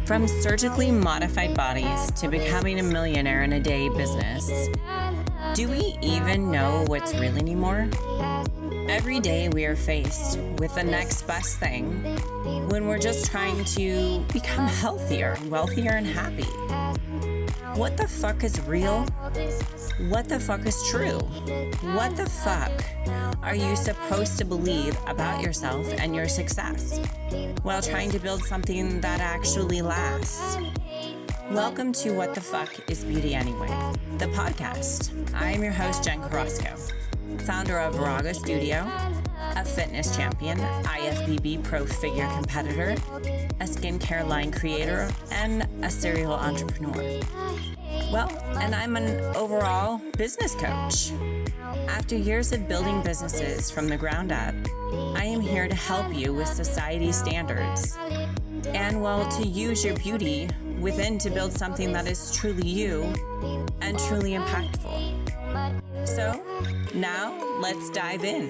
From surgically modified bodies to becoming a millionaire in a day business, do we even know what's real anymore? Every day we are faced with the next best thing when we're just trying to become healthier, wealthier, and happy. What the fuck is real? What the fuck is true? What the fuck are you supposed to believe about yourself and your success while trying to build something that actually lasts? Welcome to What the Fuck is Beauty Anyway, the podcast. I am your host, Jen Carrasco, founder of Raga Studio, a fitness champion, IFBB pro figure competitor, a skincare line creator, and a serial entrepreneur. Well, and I'm an overall business coach. After years of building businesses from the ground up, I am here to help you with society's standards and, well, to use your beauty within to build something that is truly you and truly impactful. So now let's dive in.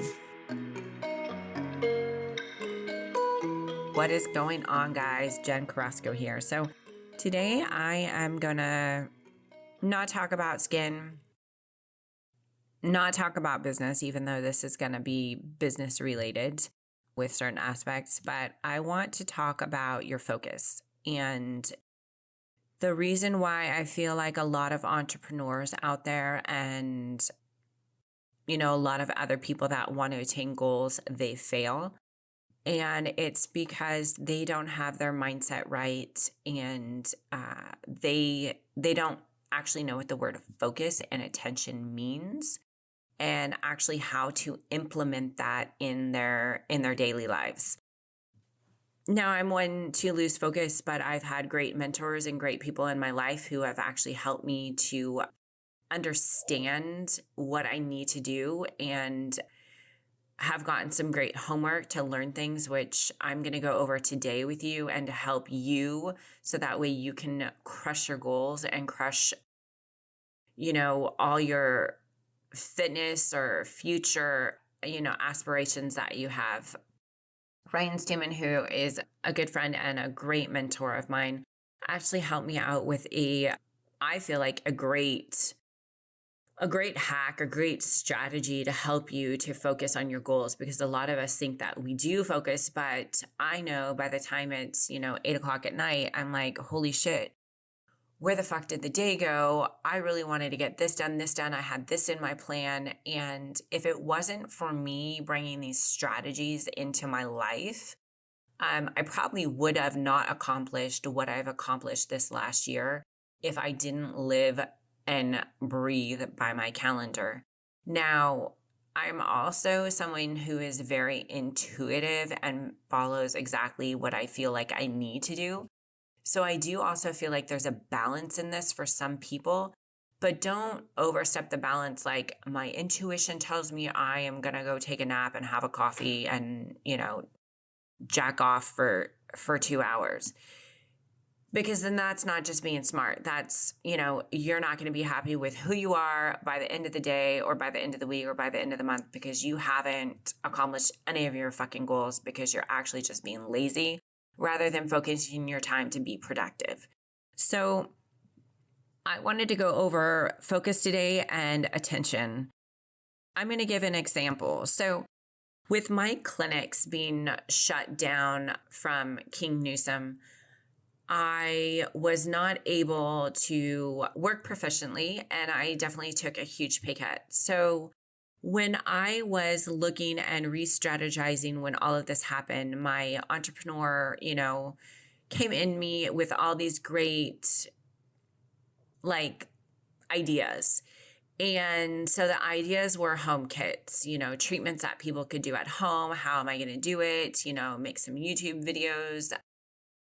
What is going on, guys? Jen Carrasco here. So today I am gonna not talk about skin, not talk about business, even though this is gonna be business related with certain aspects, but I want to talk about your focus and the reason why I feel like a lot of entrepreneurs out there and, you know, a lot of other people that want to attain goals, they fail. And it's because they don't have their mindset right, and they don't actually know what the word focus and attention means, and actually how to implement that in their daily lives. Now, I'm one to lose focus, but I've had great mentors and great people in my life who have actually helped me to understand what I need to do and have gotten some great homework to learn things, which I'm going to go over today with you and to help you so that way you can crush your goals and crush, you know, all your fitness or future, you know, aspirations that you have. Ryan Stewman, who is a good friend and a great mentor of mine, actually helped me out with I feel like a great hack, a great strategy to help you to focus on your goals, because a lot of us think that we do focus, but I know by the time it's, 8:00 at night, I'm like, holy shit, where the fuck did the day go? I really wanted to get this done. I had this in my plan. And if it wasn't for me bringing these strategies into my life, I probably would have not accomplished what I've accomplished this last year if I didn't live and breathe by my calendar. Now, I'm also someone who is very intuitive and follows exactly what I feel like I need to do. So I do also feel like there's a balance in this for some people, but don't overstep the balance. Like, my intuition tells me I am going to go take a nap and have a coffee and, jack off for 2 hours. Because then that's not just being smart. That's, you're not going to be happy with who you are by the end of the day or by the end of the week or by the end of the month, because you haven't accomplished any of your fucking goals because you're actually just being lazy rather than focusing your time to be productive. So I wanted to go over focus today and attention. I'm going to give an example. So with my clinics being shut down from King Newsom, I was not able to work proficiently, and I definitely took a huge pay cut. So when I was looking and re-strategizing when all of this happened, my entrepreneur, came in me with all these great, ideas. And so the ideas were home kits, treatments that people could do at home. How am I going to do it? Make some YouTube videos.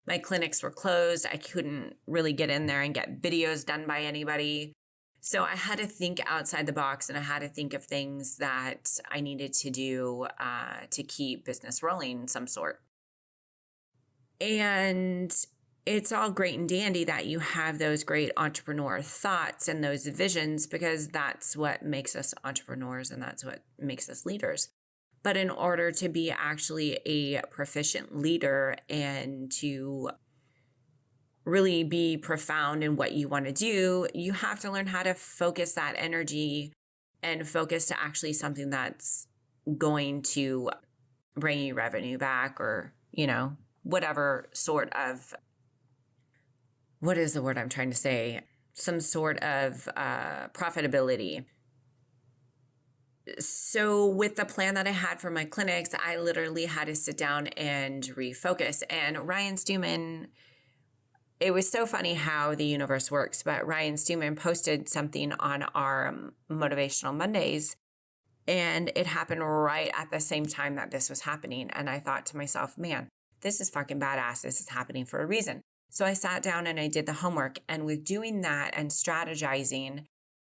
My clinics were closed. I couldn't really get in there and get videos done by anybody. So I had to think outside the box, and I had to think of things that I needed to do to keep business rolling in some sort. And it's all great and dandy that you have those great entrepreneur thoughts and those visions, because that's what makes us entrepreneurs and that's what makes us leaders. But in order to be actually a proficient leader and to really be profound in what you want to do, you have to learn how to focus that energy and focus to actually something that's going to bring you revenue back, or, whatever sort of, what is the word I'm trying to say? Some sort of profitability. So with the plan that I had for my clinics, I literally had to sit down and refocus. And Ryan Stewman, it was so funny how the universe works, but Ryan Stewman posted something on our Motivational Mondays, and it happened right at the same time that this was happening. And I thought to myself, man, this is fucking badass. This is happening for a reason. So I sat down and I did the homework. And with doing that and strategizing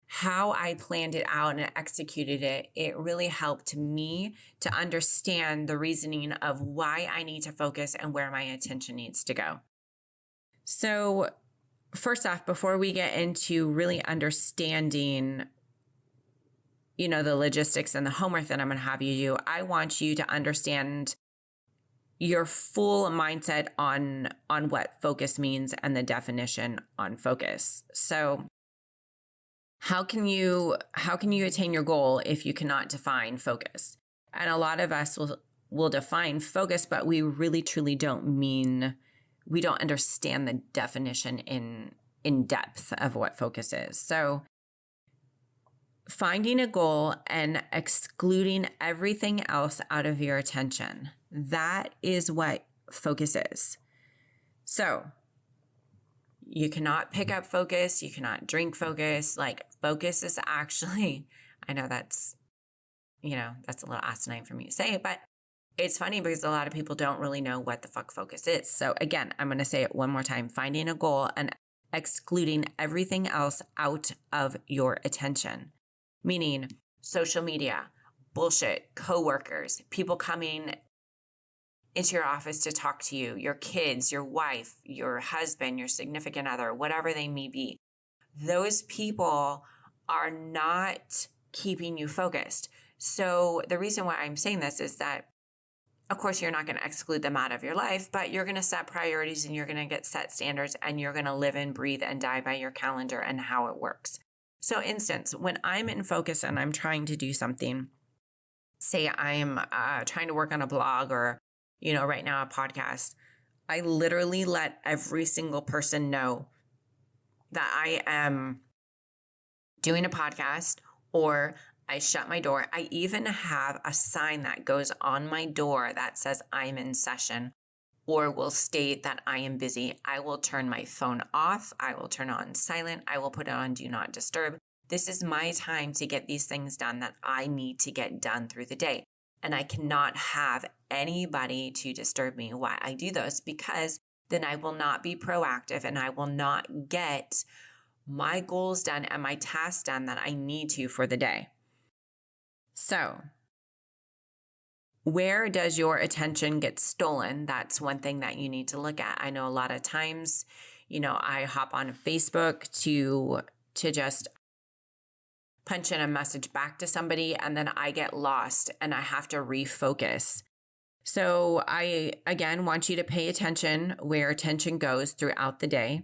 how I planned it out and executed it, it really helped me to understand the reasoning of why I need to focus and where my attention needs to go. So first off, before we get into really understanding, the logistics and the homework that I'm going to have you do, I want you to understand your full mindset on what focus means and the definition on focus. So how can you attain your goal if you cannot define focus? And a lot of us will define focus, but we really truly we don't understand the definition in depth of what focus is. So finding a goal and excluding everything else out of your attention, that is what focus is. So you cannot pick up focus. You cannot drink focus. Like, focus is actually, I know that's a little asinine for me to say, but it's funny because a lot of people don't really know what the fuck focus is. So again, I'm going to say it one more time. Finding a goal and excluding everything else out of your attention, meaning social media, bullshit, coworkers, people coming into your office to talk to you, your kids, your wife, your husband, your significant other, whatever they may be. Those people are not keeping you focused. So the reason why I'm saying this is that, of course, you're not going to exclude them out of your life, but you're going to set priorities and you're going to get set standards and you're going to live and breathe and die by your calendar and how it works. So instance, when I'm in focus and I'm trying to do something, say I'm trying to work on a blog or, right now a podcast, I literally let every single person know that I am doing a podcast, or I shut my door. I even have a sign that goes on my door that says I'm in session, or will state that I am busy. I will turn my phone off. I will turn on silent. I will put it on do not disturb. This is my time to get these things done that I need to get done through the day. And I cannot have anybody to disturb me while I do those, because then I will not be proactive and I will not get my goals done and my tasks done that I need to for the day. So, where does your attention get stolen? That's one thing that you need to look at. I know a lot of times, I hop on Facebook to just punch in a message back to somebody, and then I get lost and I have to refocus. So I, again, want you to pay attention where attention goes throughout the day.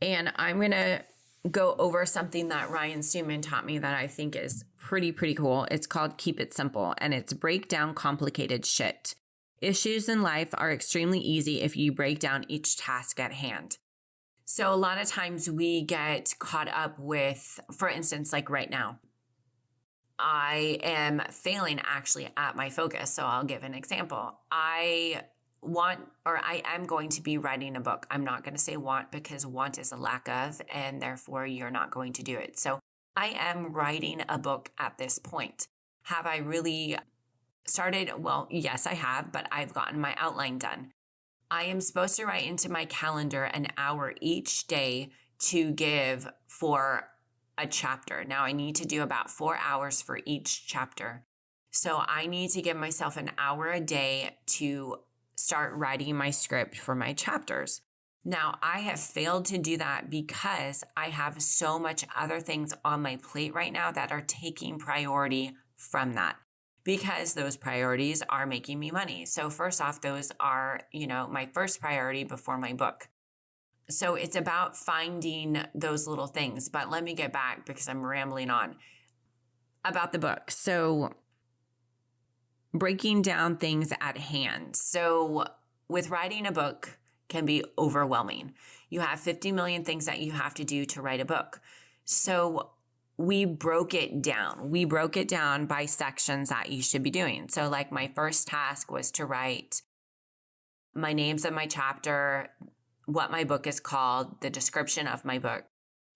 And I'm going to go over something that Ryan Stewman taught me that I think is pretty cool. It's called Keep It Simple, and it's break down complicated shit. Issues in life are extremely easy if you break down each task at hand. So a lot of times we get caught up with, for instance, like right now, I am failing actually at my focus. So I'll give an example. I am going to be writing a book. I'm not going to say want, because want is a lack of, and therefore you're not going to do it. So I am writing a book at this point. Have I really started? Well, yes, I have, but I've gotten my outline done. I am supposed to write into my calendar an hour each day to give for a chapter. Now I need to do about 4 hours for each chapter. So I need to give myself an hour a day to start writing my script for my chapters. Now I have failed to do that because I have so much other things on my plate right now that are taking priority from that. because those priorities are making me money. So first off, those are, my first priority before my book. So it's about finding those little things. But let me get back because I'm rambling on about the book. So breaking down things at hand. So with writing a book can be overwhelming. You have 50 million things that you have to do to write a book. So we broke it down. We broke it down by sections that you should be doing. So like my first task was to write my names of my chapter, what my book is called, the description of my book.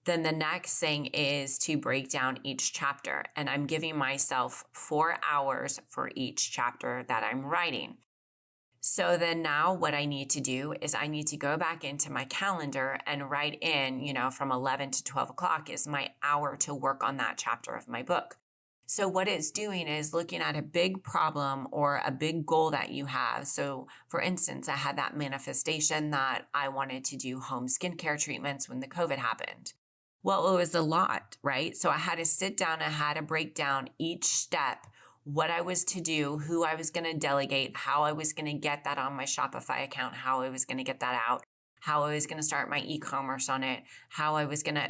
Then the next thing is to break down each chapter. And I'm giving myself 4 hours for each chapter that I'm writing. So then now what I need to do is I need to go back into my calendar and write in, from 11 to 12 o'clock is my hour to work on that chapter of my book. So what it's doing is looking at a big problem or a big goal that you have. So for instance, I had that manifestation that I wanted to do home skincare treatments when the COVID happened. Well, it was a lot, right? So I had to sit down, I had to break down each step, what I was to do, who I was going to delegate, how I was going to get that on my Shopify account, how I was going to get that out, how I was going to start my e-commerce on it,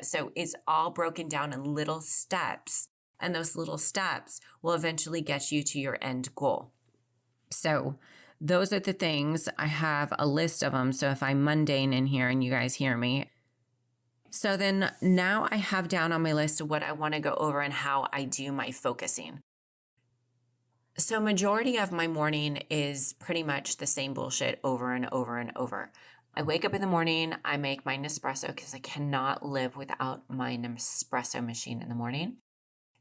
so it's all broken down in little steps. And those little steps will eventually get you to your end goal. So those are the things. I have a list of them. So if I'm mundane in here and you guys hear me. So then now I have down on my list what I want to go over and how I do my focusing. So majority of my morning is pretty much the same bullshit over and over and over. I wake up in the morning, I make my Nespresso because I cannot live without my Nespresso machine in the morning.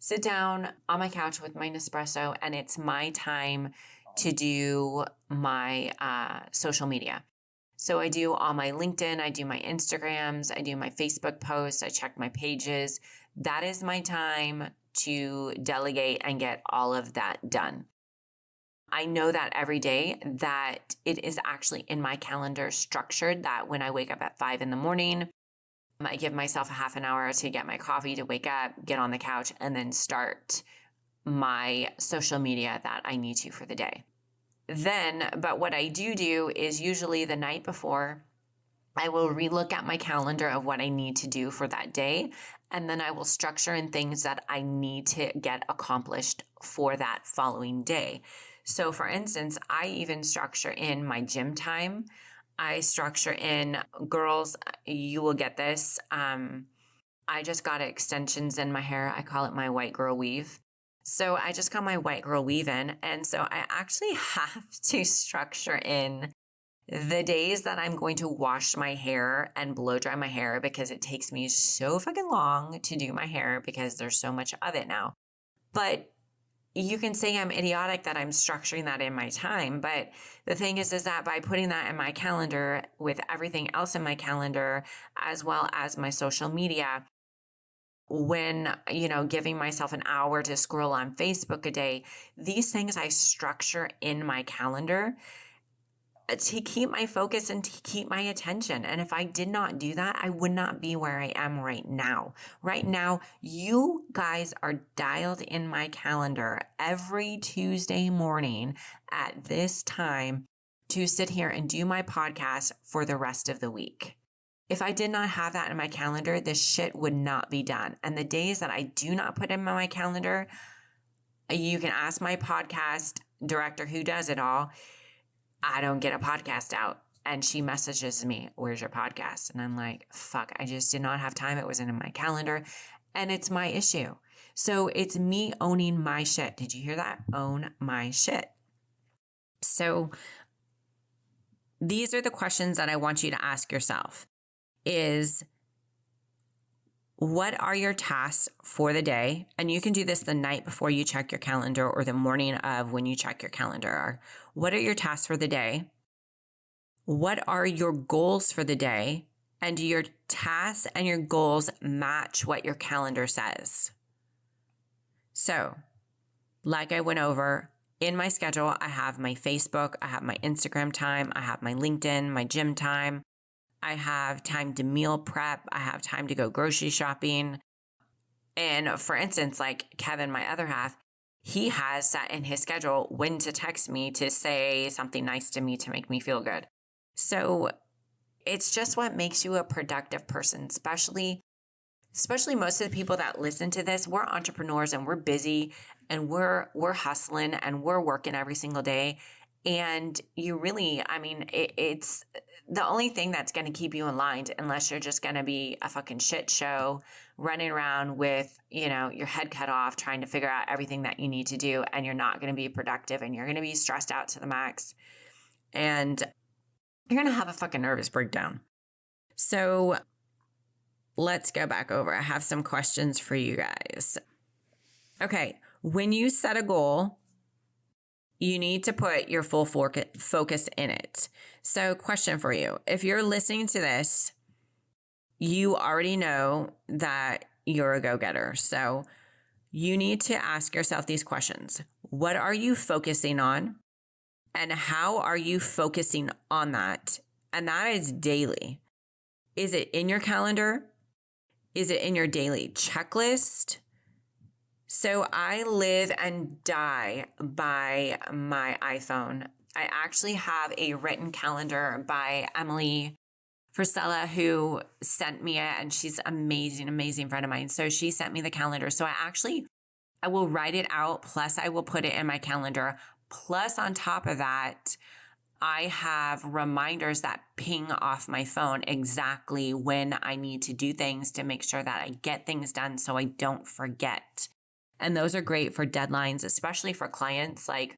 Sit down on my couch with my Nespresso, and it's my time to do my social media. So I do all my LinkedIn, I do my Instagrams, I do my Facebook posts, I check my pages. That is my time to delegate and get all of that done. I know that every day that it is actually in my calendar structured that when I wake up at 5 in the morning, I give myself a half an hour to get my coffee, to wake up, get on the couch, and then start my social media that I need to for the day. But what I do is usually the night before, I will relook at my calendar of what I need to do for that day. And then I will structure in things that I need to get accomplished for that following day. So for instance, I even structure in my gym time. I structure in, girls, you will get this. I just got extensions in my hair. I call it my white girl weave. So I just got my white girl weave in. And so I actually have to structure in the days that I'm going to wash my hair and blow dry my hair because it takes me so fucking long to do my hair because there's so much of it now. But you can say I'm idiotic that I'm structuring that in my time. But the thing is that by putting that in my calendar with everything else in my calendar, as well as my social media, when, giving myself an hour to scroll on Facebook a day, these things I structure in my calendar to keep my focus and to keep my attention. And if I did not do that, I would not be where I am right now. Right now, you guys are dialed in my calendar every Tuesday morning at this time to sit here and do my podcast for the rest of the week. If I did not have that in my calendar, this shit would not be done. And the days that I do not put in my calendar, you can ask my podcast director who does it all. I don't get a podcast out. And she messages me, where's your podcast? And I'm like, fuck, I just did not have time. It wasn't in my calendar. And it's my issue. So it's me owning my shit. Did you hear that? Own my shit. So these are the questions that I want you to ask yourself is, what are your tasks for the day? And you can do this the night before you check your calendar or the morning of when you check your calendar. What are your tasks for the day? What are your goals for the day? And do your tasks and your goals match what your calendar says? So, like I went over, in my schedule, I have my Facebook, I have my Instagram time, I have my LinkedIn, my gym time. I have time to meal prep. I have time to go grocery shopping. And for instance, like Kevin, my other half, he has set in his schedule when to text me to say something nice to me to make me feel good. So it's just what makes you a productive person, especially most of the people that listen to this. We're entrepreneurs and we're busy and we're hustling and we're working every single day. And you really, it's the only thing that's going to keep you in line, unless you're just going to be a fucking shit show running around with, your head cut off, trying to figure out everything that you need to do. And you're not going to be productive and you're going to be stressed out to the max. And you're going to have a fucking nervous breakdown. So let's go back over. I have some questions for you guys. Okay. When you set a goal, you need to put your full focus in it. So question for you. If you're listening to this, you already know that you're a go-getter. So you need to ask yourself these questions. What are you focusing on? And how are you focusing on that? And that is daily. Is it in your calendar? Is it in your daily checklist? So I live and die by my iPhone. I actually have a written calendar by Emily Frisella, who sent me it, and she's amazing, amazing friend of mine. So she sent me the calendar. So I will write it out, plus I will put it in my calendar. Plus on top of that, I have reminders that ping off my phone exactly when I need to do things to make sure that I get things done so I don't forget. And those are great for deadlines, especially for clients. Like,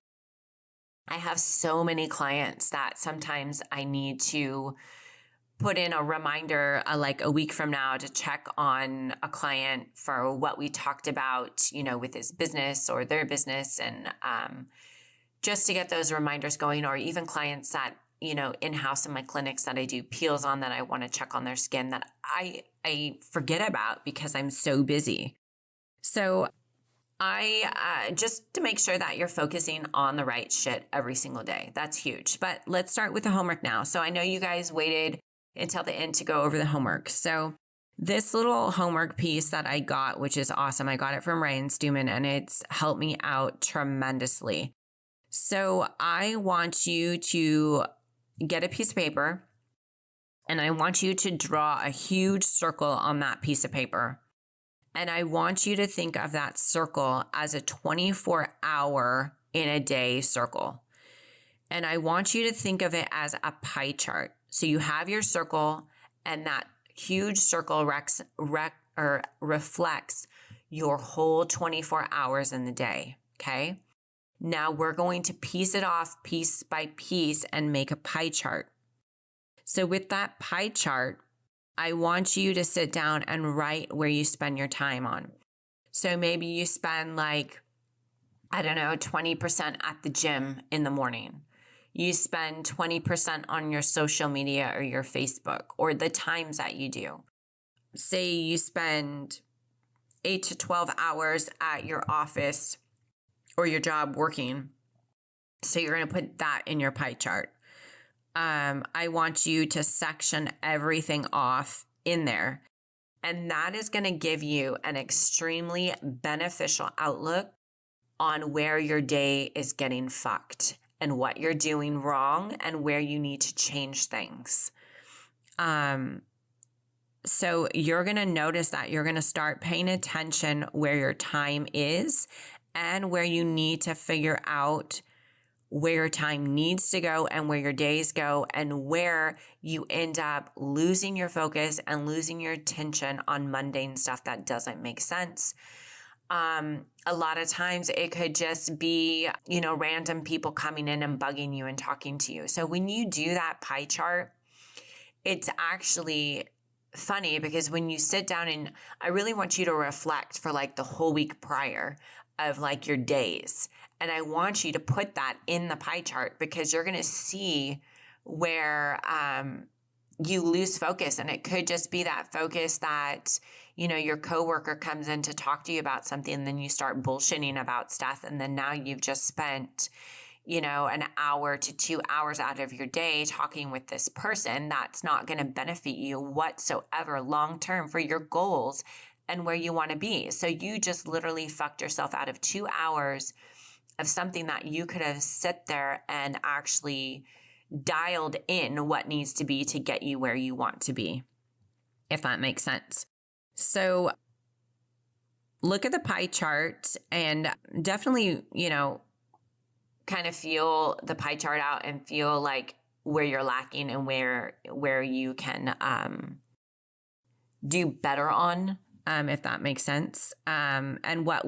I have so many clients that sometimes I need to put in a reminder like a week from now to check on a client for what we talked about, with his business or their business. And just to get those reminders going, or even clients that, in-house in my clinics that I do peels on, that I want to check on their skin that I forget about because I'm so busy. So I just to make sure that you're focusing on the right shit every single day. That's huge. But let's start with the homework now. So I know you guys waited until the end to go over the homework. So this little homework piece that I got, which is awesome. I got it from Ryan Stewman and it's helped me out tremendously. So I want you to get a piece of paper and I want you to draw a huge circle on that piece of paper. And I want you to think of that circle as a 24-hour in a day circle. And I want you to think of it as a pie chart. So you have your circle and that huge circle reflects your whole 24 hours in the day, okay? Now we're going to piece it off piece by piece and make a pie chart. So with that pie chart, I want you to sit down and write where you spend your time on. So maybe you spend 20% at the gym in the morning. You spend 20% on your social media or your Facebook or the times that you do. Say you spend 8 to 12 hours at your office or your job working. So you're going to put that in your pie chart. I want you to section everything off in there. And that is going to give you an extremely beneficial outlook on where your day is getting fucked and what you're doing wrong and where you need to change things. So you're going to notice that you're going to start paying attention where your time is and where you need to figure out where your time needs to go and where your days go and where you end up losing your focus and losing your attention on mundane stuff that doesn't make sense. A lot of times it could just be, random people coming in and bugging you and talking to you. So when you do that pie chart, it's actually funny because when you sit down and I really want you to reflect for the whole week prior of your days. And I want you to put that in the pie chart because you're going to see where you lose focus. And it could just be that focus that, your coworker comes in to talk to you about something and then you start bullshitting about stuff. And then now you've just spent, an hour to 2 hours out of your day talking with this person that's not going to benefit you whatsoever long-term for your goals and where you want to be. So you just literally fucked yourself out of 2 hours of something that you could have sit there and actually dialed in what needs to be to get you where you want to be, if that makes sense. So look at the pie chart and definitely, kind of feel the pie chart out and feel like where you're lacking and where you can do better on, if that makes sense, and what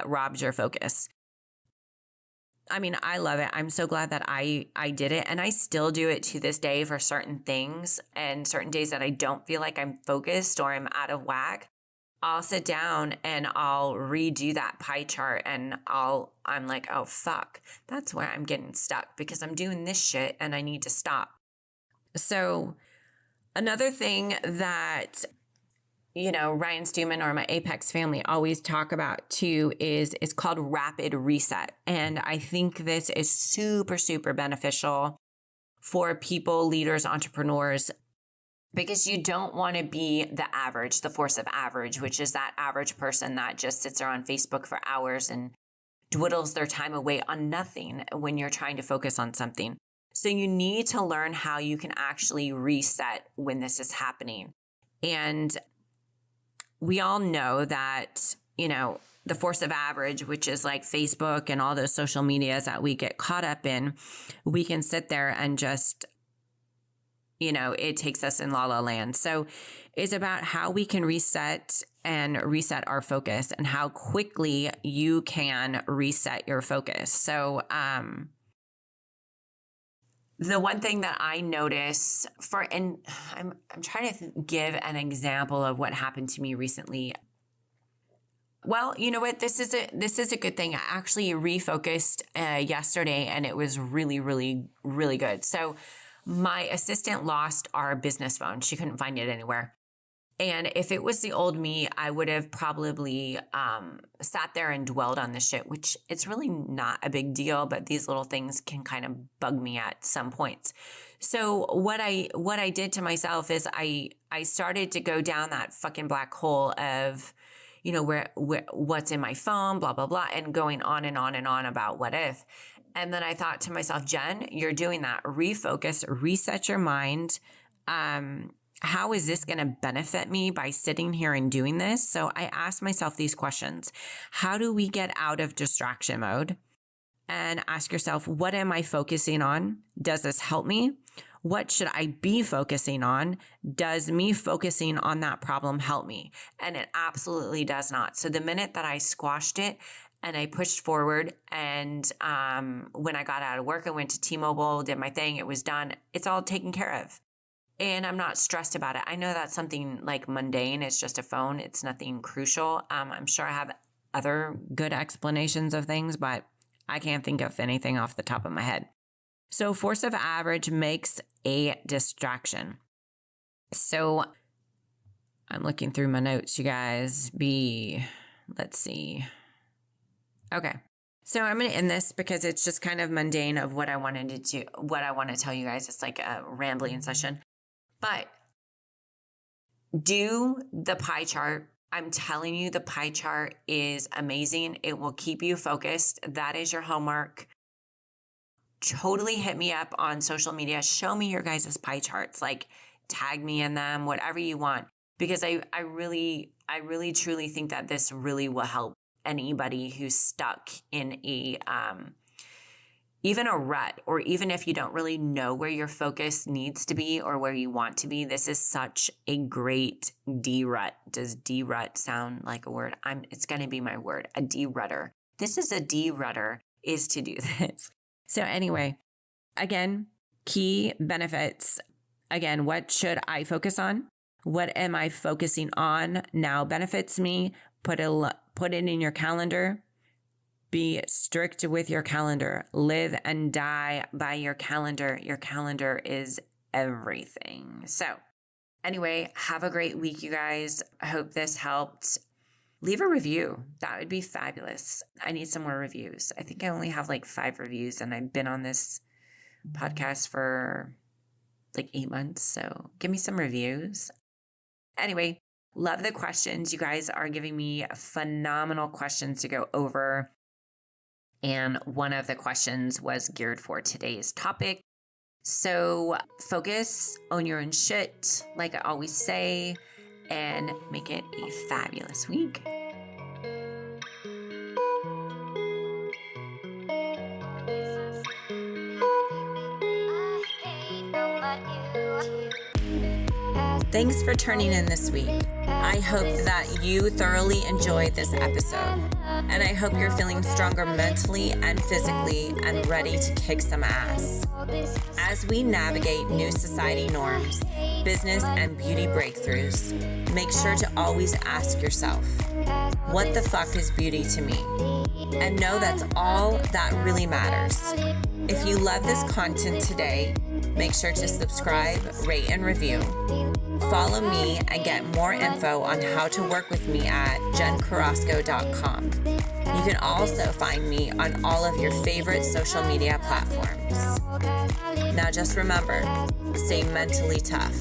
robs your focus. I mean, I love it. I'm so glad that I did it, and I still do it to this day for certain things and certain days that I don't feel like I'm focused or I'm out of whack. I'll sit down and I'll redo that pie chart and I'm like, oh, fuck, that's where I'm getting stuck because I'm doing this shit and I need to stop. So another thing that, Ryan Stewman or my Apex family always talk about too is it's called rapid reset. And I think this is super, super beneficial for people, leaders, entrepreneurs, because you don't want to be the average, the force of average, which is that average person that just sits there on Facebook for hours and dwindles their time away on nothing when you're trying to focus on something. So you need to learn how you can actually reset when this is happening. And we all know that, the force of average, which is like Facebook and all those social medias that we get caught up in, we can sit there and just it takes us in la la land. So it's about how we can reset our focus and how quickly you can reset your focus. So, the one thing that I notice I'm trying to give an example of what happened to me recently. Well, you know what? This is a good thing. I actually refocused yesterday, and it was really, really, really good. So my assistant lost our business phone. She couldn't find it anywhere. And if it was the old me, I would have probably sat there and dwelled on this shit, which it's really not a big deal, but these little things can kind of bug me at some points. So what I did to myself is I started to go down that fucking black hole of, where what's in my phone, blah, blah, blah, and going on and on and on about what if. And then I thought to myself, Jen, you're doing that. Refocus, reset your mind. How is this going to benefit me by sitting here and doing this? So I asked myself these questions. How do we get out of distraction mode? And ask yourself, what am I focusing on? Does this help me? What should I be focusing on? Does me focusing on that problem help me? And it absolutely does not. So the minute that I squashed it and I pushed forward, and when I got out of work, I went to T-Mobile, did my thing, it was done. It's all taken care of. And I'm not stressed about it. I know that's something like mundane. It's just a phone. It's nothing crucial. I'm sure I have other good explanations of things, but I can't think of anything off the top of my head. So force of average makes a distraction. So I'm looking through my notes, you guys. Let's see. Okay. So I'm going to end this because it's just kind of mundane of what I wanted to do, what I want to tell you guys. It's like a rambling session. But do the pie chart. I'm telling you, the pie chart is amazing. It will keep you focused. That is your homework. Totally hit me up on social media. Show me your guys' pie charts. Like, tag me in them, whatever you want. Because I really truly think that this really will help anybody who's stuck in even a rut, or even if you don't really know where your focus needs to be or where you want to be. This is such a great de-rut. Does de-rut sound like a word? It's going to be my word, a de-rutter. This is a de-rutter, is to do this. So anyway, again, key benefits. Again, what should I focus on? What am I focusing on now benefits me? Put it in your calendar. Be strict with your calendar. Live and die by your calendar. Your calendar is everything. So anyway, have a great week, you guys. I hope this helped. Leave a review. That would be fabulous. I need some more reviews. I think I only have like 5 reviews, and I've been on this podcast for like 8 months. So give me some reviews. Anyway, Love the questions. You guys are giving me phenomenal questions to go over. And one of the questions was geared for today's topic. So focus on your own shit, like I always say, and make it a fabulous week. Thanks for turning in this week. I hope that you thoroughly enjoyed this episode, and I hope you're feeling stronger mentally and physically and ready to kick some ass. As we navigate new society norms, business and beauty breakthroughs, make sure to always ask yourself, what the fuck is beauty to me? And know that's all that really matters. If you love this content today, make sure to subscribe, rate, and review. Follow me and get more info on how to work with me at jencarrasco.com. You can also find me on all of your favorite social media platforms. Now just remember, stay mentally tough.